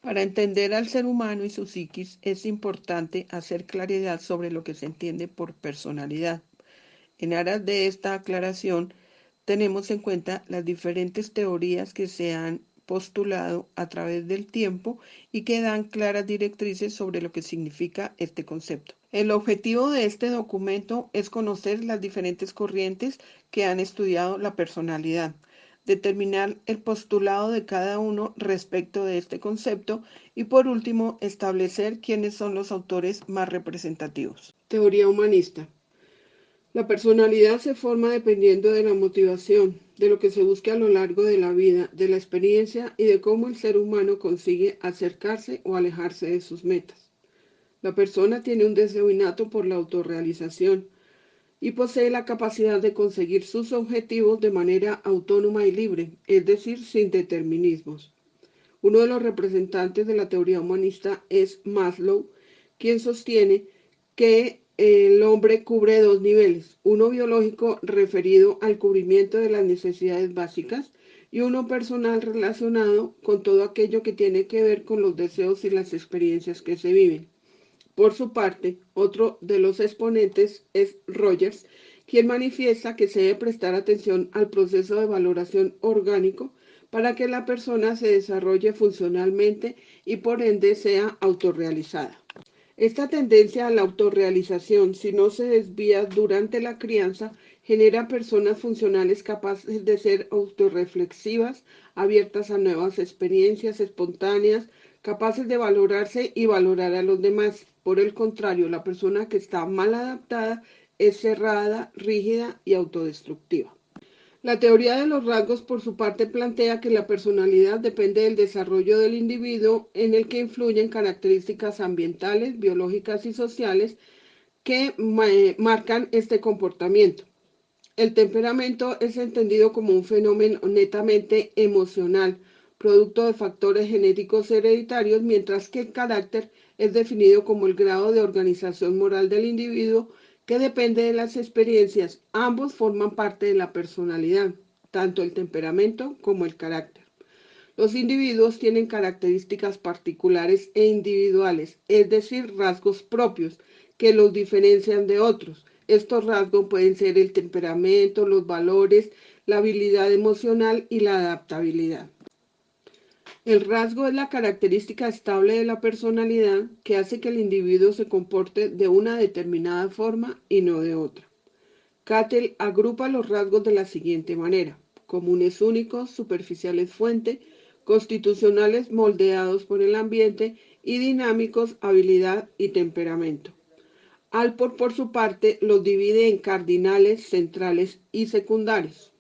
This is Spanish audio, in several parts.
Para entender al ser humano y su psiquis es importante hacer claridad sobre lo que se entiende por personalidad. En aras de esta aclaración, tenemos en cuenta las diferentes teorías que se han postulado a través del tiempo y que dan claras directrices sobre lo que significa este concepto. El objetivo de este documento es conocer las diferentes corrientes que han estudiado la personalidad, determinar el postulado de cada uno respecto de este concepto y por último establecer quiénes son los autores más representativos. Teoría humanista. La personalidad se forma dependiendo de la motivación, de lo que se busque a lo largo de la vida, de la experiencia y de cómo el ser humano consigue acercarse o alejarse de sus metas. La persona tiene un deseo innato por la autorrealización y posee la capacidad de conseguir sus objetivos de manera autónoma y libre, es decir, sin determinismos. Uno de los representantes de la teoría humanista es Maslow, quien sostiene que el hombre cubre dos niveles, uno biológico referido al cubrimiento de las necesidades básicas y uno personal relacionado con todo aquello que tiene que ver con los deseos y las experiencias que se viven. Por su parte, otro de los exponentes es Rogers, quien manifiesta que se debe prestar atención al proceso de valoración orgánico para que la persona se desarrolle funcionalmente y por ende sea autorrealizada. Esta tendencia a la autorrealización, si no se desvía durante la crianza, genera personas funcionales capaces de ser autorreflexivas, abiertas a nuevas experiencias espontáneas, capaces de valorarse y valorar a los demás. Por el contrario, la persona que está mal adaptada es cerrada, rígida y autodestructiva. La teoría de los rasgos, por su parte, plantea que la personalidad depende del desarrollo del individuo en el que influyen características ambientales, biológicas y sociales que marcan este comportamiento. El temperamento es entendido como un fenómeno netamente emocional, producto de factores genéticos hereditarios, mientras que el carácter es definido como el grado de organización moral del individuo que depende de las experiencias. Ambos forman parte de la personalidad, tanto el temperamento como el carácter. Los individuos tienen características particulares e individuales, es decir, rasgos propios que los diferencian de otros. Estos rasgos pueden ser el temperamento, los valores, la habilidad emocional y la adaptabilidad. El rasgo es la característica estable de la personalidad que hace que el individuo se comporte de una determinada forma y no de otra. Cattell agrupa los rasgos de la siguiente manera: comunes únicos, superficiales fuente, constitucionales moldeados por el ambiente y dinámicos habilidad y temperamento. Alport, por su parte, los divide en cardinales, centrales y secundarios.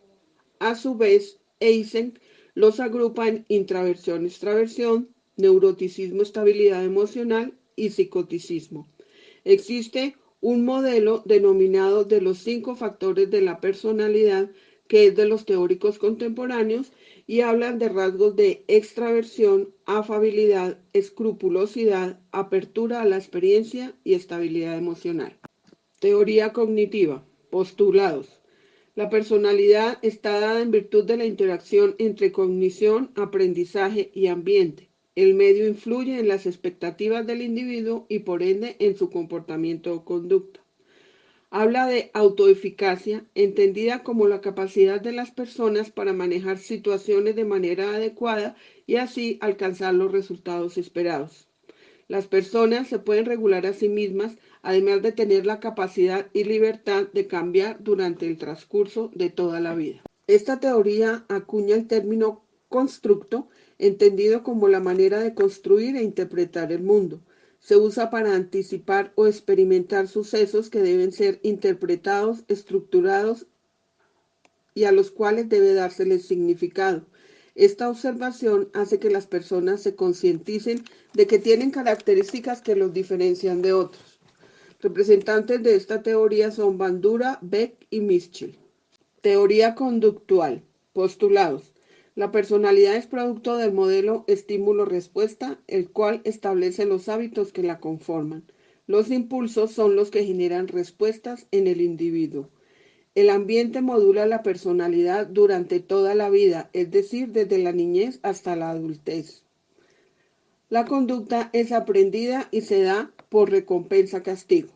A su vez, Eysenck los agrupa en intraversión-extraversión, neuroticismo, estabilidad emocional y psicoticismo. Existe un modelo denominado de los 5 factores de la personalidad que es de los teóricos contemporáneos y hablan de rasgos de extraversión, afabilidad, escrupulosidad, apertura a la experiencia y estabilidad emocional. Teoría cognitiva. Postulados. La personalidad está dada en virtud de la interacción entre cognición, aprendizaje y ambiente. El medio influye en las expectativas del individuo y por ende en su comportamiento o conducta. Habla de autoeficacia, entendida como la capacidad de las personas para manejar situaciones de manera adecuada y así alcanzar los resultados esperados. Las personas se pueden regular a sí mismas, además de tener la capacidad y libertad de cambiar durante el transcurso de toda la vida. Esta teoría acuña el término constructo, entendido como la manera de construir e interpretar el mundo. Se usa para anticipar o experimentar sucesos que deben ser interpretados, estructurados y a los cuales debe dárseles significado. Esta observación hace que las personas se concienticen de que tienen características que los diferencian de otros. Representantes de esta teoría son Bandura, Beck y Mitchell. Teoría conductual. Postulados. La personalidad es producto del modelo estímulo-respuesta, el cual establece los hábitos que la conforman. Los impulsos son los que generan respuestas en el individuo. El ambiente modula la personalidad durante toda la vida, es decir, desde la niñez hasta la adultez. La conducta es aprendida y se da por recompensa-castigo.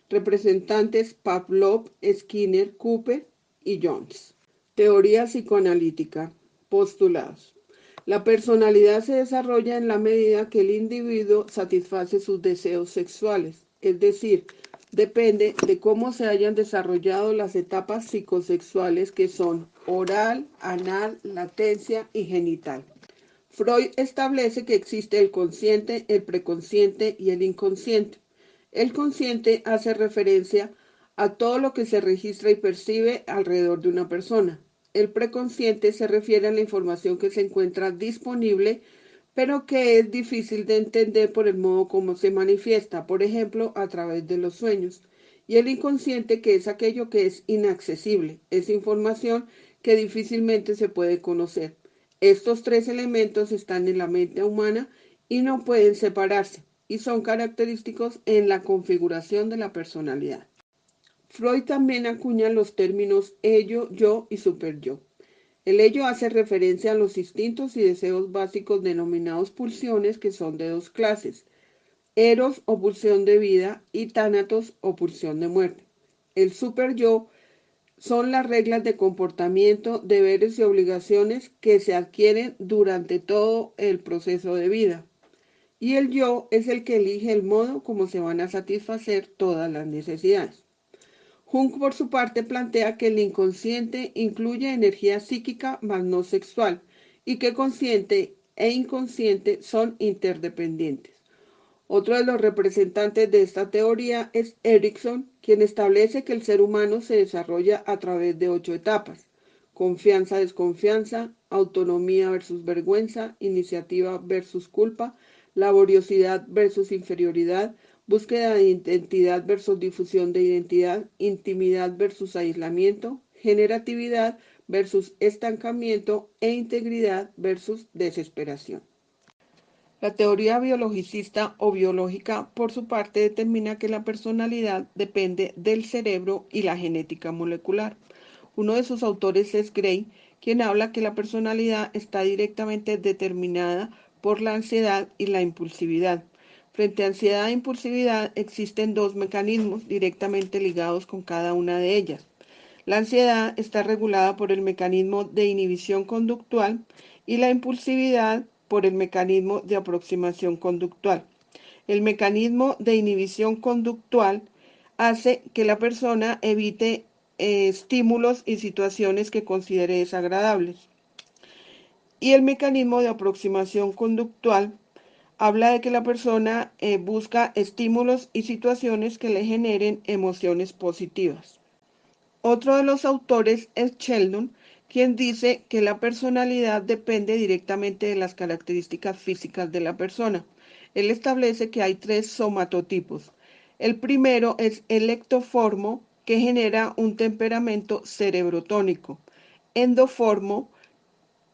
Representantes Pavlov, Skinner, Cooper y Jones. Teoría psicoanalítica. Postulados. La personalidad se desarrolla en la medida que el individuo satisface sus deseos sexuales, es decir, depende de cómo se hayan desarrollado las etapas psicosexuales que son oral, anal, latencia y genital. Freud establece que existe el consciente, el preconsciente y el inconsciente. El consciente hace referencia a todo lo que se registra y percibe alrededor de una persona. El preconsciente se refiere a la información que se encuentra disponible, pero que es difícil de entender por el modo como se manifiesta, por ejemplo, a través de los sueños. Y el inconsciente, que es aquello que es inaccesible, es información que difícilmente se puede conocer. Estos tres elementos están en la mente humana y no pueden separarse, y son característicos en la configuración de la personalidad. Freud también acuña los términos ello, yo y superyo. El ello hace referencia a los instintos y deseos básicos denominados pulsiones, que son de dos clases: eros o pulsión de vida y tánatos o pulsión de muerte. El superyo son las reglas de comportamiento, deberes y obligaciones que se adquieren durante todo el proceso de vida. Y el yo es el que elige el modo como se van a satisfacer todas las necesidades. Jung, por su parte, plantea que el inconsciente incluye energía psíquica más no sexual y que consciente e inconsciente son interdependientes. Otro de los representantes de esta teoría es Erickson, quien establece que el ser humano se desarrolla a través de 8 etapas: confianza-desconfianza, autonomía versus vergüenza, iniciativa versus culpa, laboriosidad versus inferioridad, búsqueda de identidad versus difusión de identidad, intimidad versus aislamiento, generatividad versus estancamiento e integridad versus desesperación. La teoría biologicista o biológica, por su parte, determina que la personalidad depende del cerebro y la genética molecular. Uno de sus autores es Gray, quien habla que la personalidad está directamente determinada por la ansiedad y la impulsividad. Frente a ansiedad e impulsividad existen dos mecanismos directamente ligados con cada una de ellas. La ansiedad está regulada por el mecanismo de inhibición conductual y la impulsividad por el mecanismo de aproximación conductual. El mecanismo de inhibición conductual hace que la persona evite estímulos y situaciones que considere desagradables. Y el mecanismo de aproximación conductual habla de que la persona busca estímulos y situaciones que le generen emociones positivas. Otro de los autores es Sheldon, quien dice que la personalidad depende directamente de las características físicas de la persona. Él establece que hay tres somatotipos. El primero es el ectoformo, que genera un temperamento cerebrotónico; endoformo,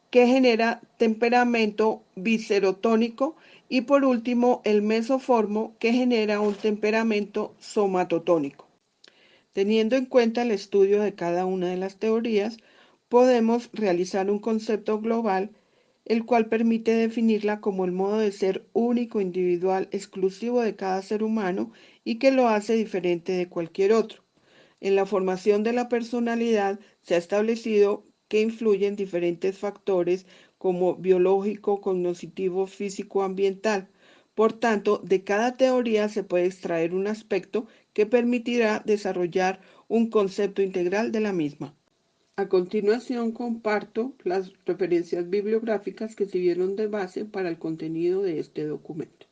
que genera temperamento viscerotónico; y por último el mesoformo, que genera un temperamento somatotónico. Teniendo en cuenta el estudio de cada una de las teorías, podemos realizar un concepto global, el cual permite definirla como el modo de ser único, individual, exclusivo de cada ser humano y que lo hace diferente de cualquier otro. En la formación de la personalidad se ha establecido que influyen diferentes factores como biológico, cognitivo, físico, ambiental. Por tanto, de cada teoría se puede extraer un aspecto que permitirá desarrollar un concepto integral de la misma. A continuación comparto las referencias bibliográficas que sirvieron de base para el contenido de este documento.